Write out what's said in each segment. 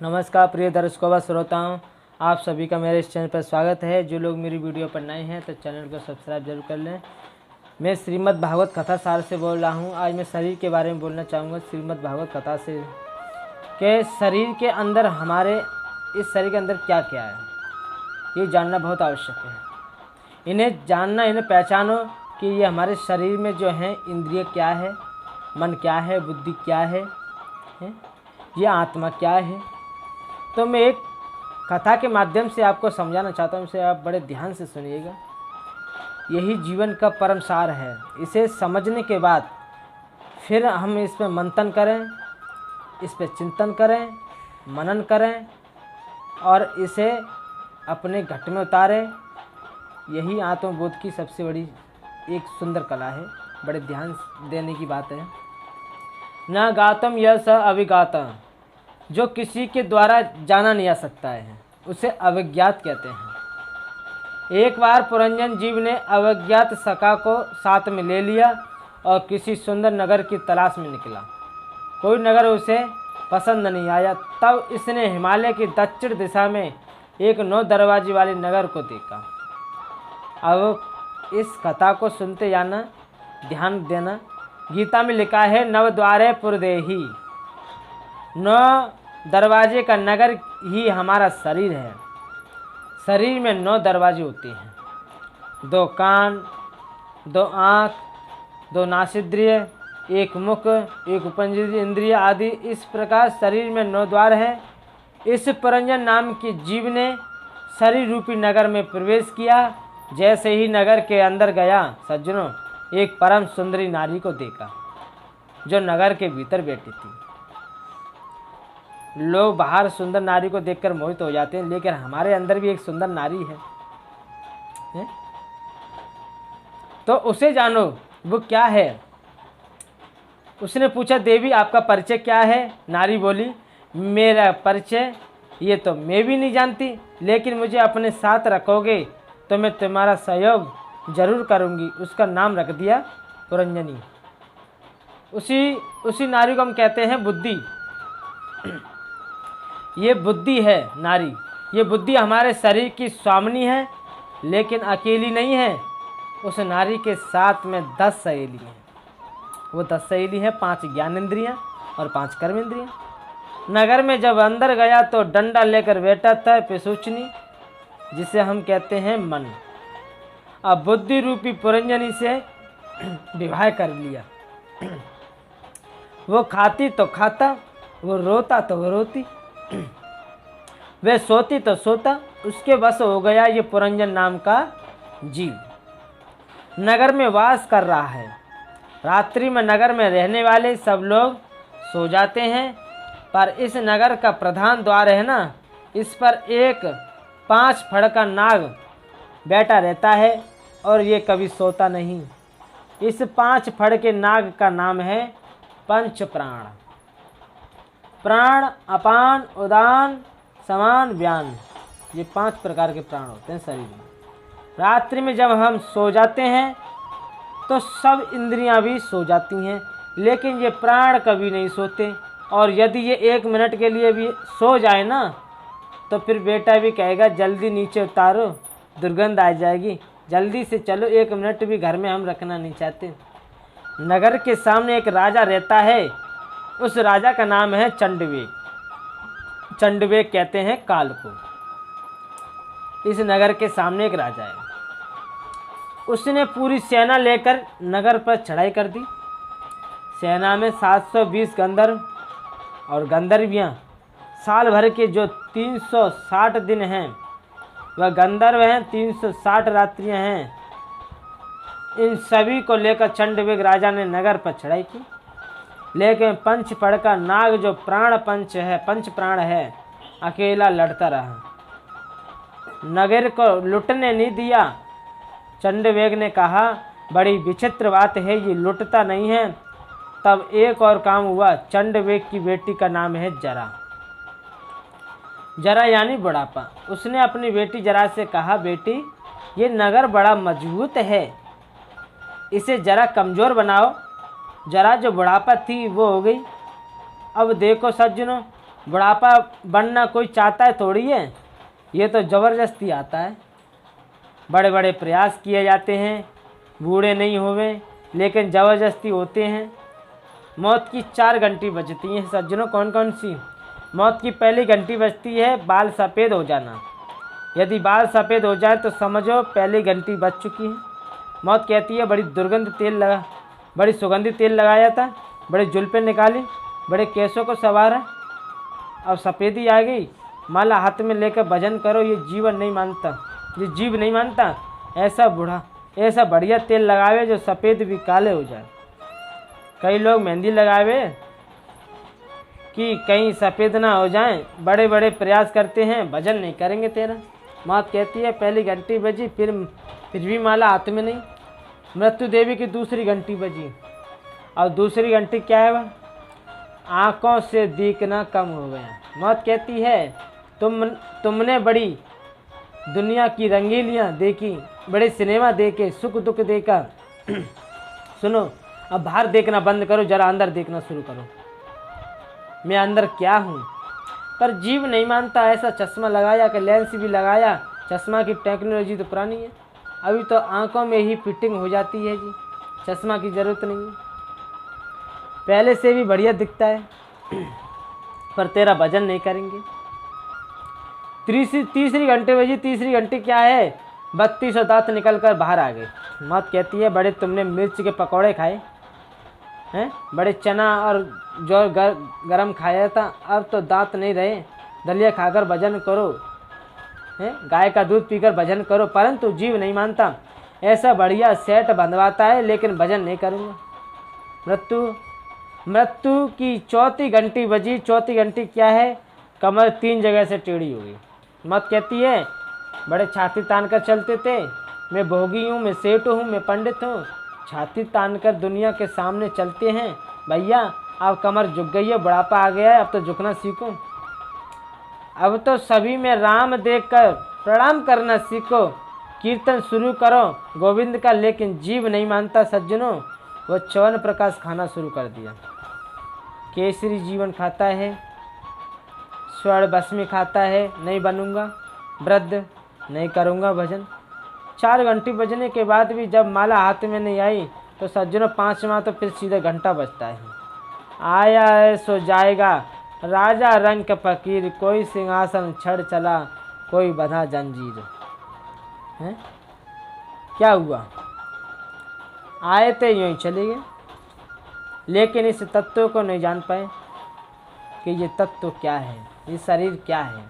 नमस्कार प्रिय दर्शकों व श्रोताओं, आप सभी का मेरे इस चैनल पर स्वागत है। जो लोग मेरी वीडियो पर नए हैं तो चैनल को सब्सक्राइब जरूर कर लें। मैं श्रीमद् भागवत कथा सार से बोल रहा हूं। आज मैं शरीर के बारे में बोलना चाहूँगा। श्रीमद् भागवत कथा से के शरीर के अंदर, हमारे इस शरीर के अंदर क्या क्या है, ये जानना बहुत आवश्यक है। इन्हें जानना, इन्हें पहचानो कि ये हमारे शरीर में जो है इंद्रिय क्या है, मन क्या है, बुद्धि क्या है, ये आत्मा क्या है। तो मैं एक कथा के माध्यम से आपको समझाना चाहता हूँ, इसे आप बड़े ध्यान से सुनिएगा। यही जीवन का परम सार है। इसे समझने के बाद फिर हम इस पर मंथन करें, इस पर चिंतन करें, मनन करें और इसे अपने घट में उतारें। यही आत्मबोध की सबसे बड़ी एक सुंदर कला है। बड़े ध्यान देने की बात है। न गातम यह स अविगातम, जो किसी के द्वारा जाना नहीं जा सकता है, उसे अविज्ञात कहते हैं। एक बार पुरंजन जीव ने अविज्ञात सखा को साथ में ले लिया और किसी सुंदर नगर की तलाश में निकला। कोई नगर उसे पसंद नहीं आया। तब इसने हिमालय की दक्षिण दिशा में एक 9 दरवाजे वाले नगर को देखा। अब इस कथा को सुनते जाना, ध्यान देना। गीता में लिखा है, नवद्वारे पुरदेही। 9 दरवाजे का नगर ही हमारा शरीर है। शरीर में 9 दरवाजे होते हैं। 2 कान, 2 आँख, 2 नासिद्रिय, 1 मुख, 1 उपजेंद्रिय इंद्रिय आदि। इस प्रकार शरीर में 9 द्वार हैं। इस पुरंजन नाम के जीव ने शरीर रूपी नगर में प्रवेश किया। जैसे ही नगर के अंदर गया, सज्जनों, एक परम सुंदरी नारी को देखा जो नगर के भीतर बैठी थी। लोग बाहर सुंदर नारी को देखकर मोहित हो जाते हैं, लेकिन हमारे अंदर भी एक सुंदर नारी है? तो उसे जानो, वो क्या है। उसने पूछा, देवी आपका परिचय क्या है। नारी बोली, मेरा परिचय ये तो मैं भी नहीं जानती, लेकिन मुझे अपने साथ रखोगे तो मैं तुम्हारा सहयोग जरूर करूंगी। उसका नाम रख दिया पुरंजनी। उसी नारी को हम कहते हैं बुद्धि। ये बुद्धि है नारी। ये बुद्धि हमारे शरीर की स्वामिनी है, लेकिन अकेली नहीं है। उस नारी के साथ में 10 सहेली हैं। वो 10 सहेली हैं, 5 ज्ञानेंद्रियाँ और 5 कर्मेंद्रियाँ। नगर में जब अंदर गया तो डंडा लेकर बैठा था पिसूचनी, जिसे हम कहते हैं मन। अब बुद्धि रूपी पुरंजनी से विवाह कर लिया। वो खाती तो खाता, वो रोता तो वो रोती, वे सोती तो सोता। उसके बस हो गया ये पुरंजन नाम का जीव। नगर में वास कर रहा है। रात्रि में नगर में रहने वाले सब लोग सो जाते हैं, पर इस नगर का प्रधान द्वार है ना, इस पर एक 5 फड़ का नाग बैठा रहता है और ये कभी सोता नहीं। इस 5 फड़ के नाग का नाम है पंच प्राण। प्राण, अपान, उदान, समान, व्यान, ये 5 प्रकार के प्राण होते हैं शरीर में। रात्रि में जब हम सो जाते हैं तो सब इंद्रियां भी सो जाती हैं, लेकिन ये प्राण कभी नहीं सोते। और यदि ये 1 मिनट के लिए भी सो जाए ना, तो फिर बेटा भी कहेगा, जल्दी नीचे उतारो, दुर्गंध आ जाएगी, जल्दी से चलो, 1 मिनट भी घर में हम रखना नहीं चाहते। नगर के सामने एक राजा रहता है। उस राजा का नाम है चंडवेग। चंडवेग कहते हैं काल को। इस नगर के सामने एक राजा है। उसने पूरी सेना लेकर नगर पर चढ़ाई कर दी। सेना में 720 गंधर्व और गंधर्वियाँ। साल भर के जो 360 दिन हैं वह गंधर्व हैं, 360 रात्रियाँ हैं। इन सभी को लेकर चंडवेग राजा ने नगर पर चढ़ाई की। लेकिन पंच फड़ का नाग जो पंच प्राण है, अकेला लड़ता रहा, नगर को लुटने नहीं दिया। चंडवेग ने कहा, बड़ी विचित्र बात है, ये लुटता नहीं है। तब एक और काम हुआ। चंडवेग की बेटी का नाम है जरा। जरा यानी बुढ़ापा। उसने अपनी बेटी जरा से कहा, बेटी ये नगर बड़ा मजबूत है, इसे जरा कमज़ोर बनाओ। जरा जो बुढ़ापा थी वो हो गई। अब देखो सज्जनों, बुढ़ापा बनना कोई चाहता है थोड़ी है, ये तो ज़बरदस्ती आता है। बड़े बड़े प्रयास किए जाते हैं बूढ़े नहीं होवे, लेकिन ज़बरदस्ती होते हैं। मौत की 4 घंटी बजती हैं सज्जनों। कौन कौन सी? मौत की पहली घंटी बजती है बाल सफ़ेद हो जाना। यदि बाल सफ़ेद हो जाए तो समझो पहली घंटी बज चुकी है। मौत कहती है बड़ी सुगंधित तेल लगाया था, बड़े जुल्फे निकाली, बड़े केसों को संवारा, अब सफ़ेदी आ गई, माला हाथ में लेकर भजन करो। ये जीवन नहीं मानता, ये जीव नहीं मानता। ऐसा बढ़िया तेल लगावे जो सफ़ेद भी काले हो जाए। कई लोग मेहंदी लगावे कि कहीं सफ़ेद ना हो जाएं, बड़े बड़े प्रयास करते हैं, भजन नहीं करेंगे तेरा। मौत कहती है पहली घंटी बजी, फिर भी माला हाथ में नहीं। मृत्यु देवी की दूसरी घंटी बजी, और दूसरी घंटी क्या है वह? आँखों से देखना कम हो गया। मौत कहती है तुमने बड़ी दुनिया की रंगीलियाँ देखी, बड़े सिनेमा देखे, सुख दुख देखा। सुनो, अब बाहर देखना बंद करो, जरा अंदर देखना शुरू करो, मैं अंदर क्या हूँ। पर जीव नहीं मानता। ऐसा चश्मा लगाया कि लेंस भी लगाया, चश्मा की टेक्नोलॉजी तो पुरानी है, अभी तो आंखों में ही फिटिंग हो जाती है जी, चश्मा की ज़रूरत नहीं है, पहले से भी बढ़िया दिखता है। पर तेरा भजन नहीं करेंगे। तीसरी घंटे बजी, तीसरी घंटी क्या है? 32 दांत निकल कर बाहर आ गए। मौत कहती है बड़े तुमने मिर्च के पकौड़े खाए हैं, बड़े चना और जो गरम खाया था, अब तो दांत नहीं रहे, दलिया खाकर भजन करो, हैं गाय का दूध पीकर भजन करो। परंतु जीव नहीं मानता। ऐसा बढ़िया सेट बंधवाता है लेकिन भजन नहीं करूँगा। मृत्यु की चौथी घंटी बजी। चौथी घंटी क्या है? कमर 3 जगह से टेढ़ी हो गई। मौत कहती है बड़े छाती तान कर चलते थे, मैं भोगी हूँ, मैं सेठ हूँ, मैं पंडित हूँ, छाती तान कर दुनिया के सामने चलते हैं। भैया अब कमर झुक गई है, बुढ़ापा आ गया है, अब तो झुकना सीखो, अब तो सभी में राम देखकर प्रणाम करना सीखो, कीर्तन शुरू करो गोविंद का। लेकिन जीव नहीं मानता सज्जनों, वो च्यवन प्रकाश खाना शुरू कर दिया। केसरी जीवन खाता है, स्वर्ण भस्मी खाता है, नहीं बनूंगा वृद्ध, नहीं करूंगा भजन। 4 घंटी बजने के बाद भी जब माला हाथ में नहीं आई तो सज्जनों 5वां तो फिर सीधे घंटा बजता है। आया है सो जाएगा, राजा रंग फकीर, कोई सिंहासन छड़ चला, कोई बंधा जंजीर। हैं क्या हुआ? आए थे यूं ही चले गए, लेकिन इस तत्व को नहीं जान पाए कि ये तत्व क्या है, ये शरीर क्या है।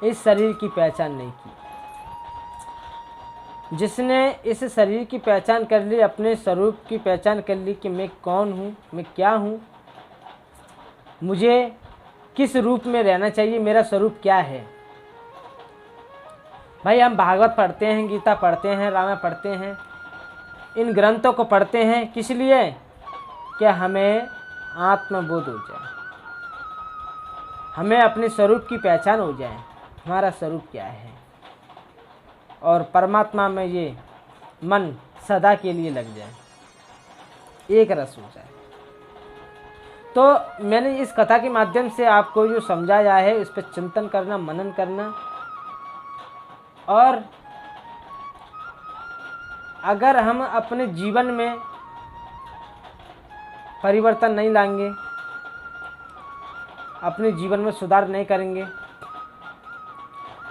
इस शरीर की पहचान नहीं की। जिसने इस शरीर की पहचान कर ली, अपने स्वरूप की पहचान कर ली कि मैं कौन हूँ, मैं क्या हूँ, मुझे किस रूप में रहना चाहिए, मेरा स्वरूप क्या है। भाई हम भागवत पढ़ते हैं, गीता पढ़ते हैं, रामायण पढ़ते हैं, इन ग्रंथों को पढ़ते हैं किस लिए? कि हमें आत्मबोध हो जाए, हमें अपने स्वरूप की पहचान हो जाए, हमारा स्वरूप क्या है, और परमात्मा में ये मन सदा के लिए लग जाए, एक रस हो जाए। तो मैंने इस कथा के माध्यम से आपको जो समझाया है, इस पर चिंतन करना, मनन करना, और अगर हम अपने जीवन में परिवर्तन नहीं लाएंगे, अपने जीवन में सुधार नहीं करेंगे,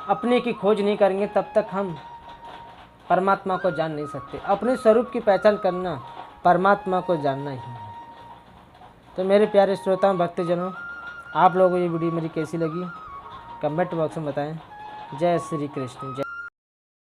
अपने की खोज नहीं करेंगे, तब तक हम परमात्मा को जान नहीं सकते। अपने स्वरूप की पहचान करना परमात्मा को जानना ही है। तो मेरे प्यारे श्रोताओं, भक्तजनों, आप लोगों को ये वीडियो मेरी कैसी लगी कमेंट बॉक्स में बताएं। जय श्री कृष्ण, जय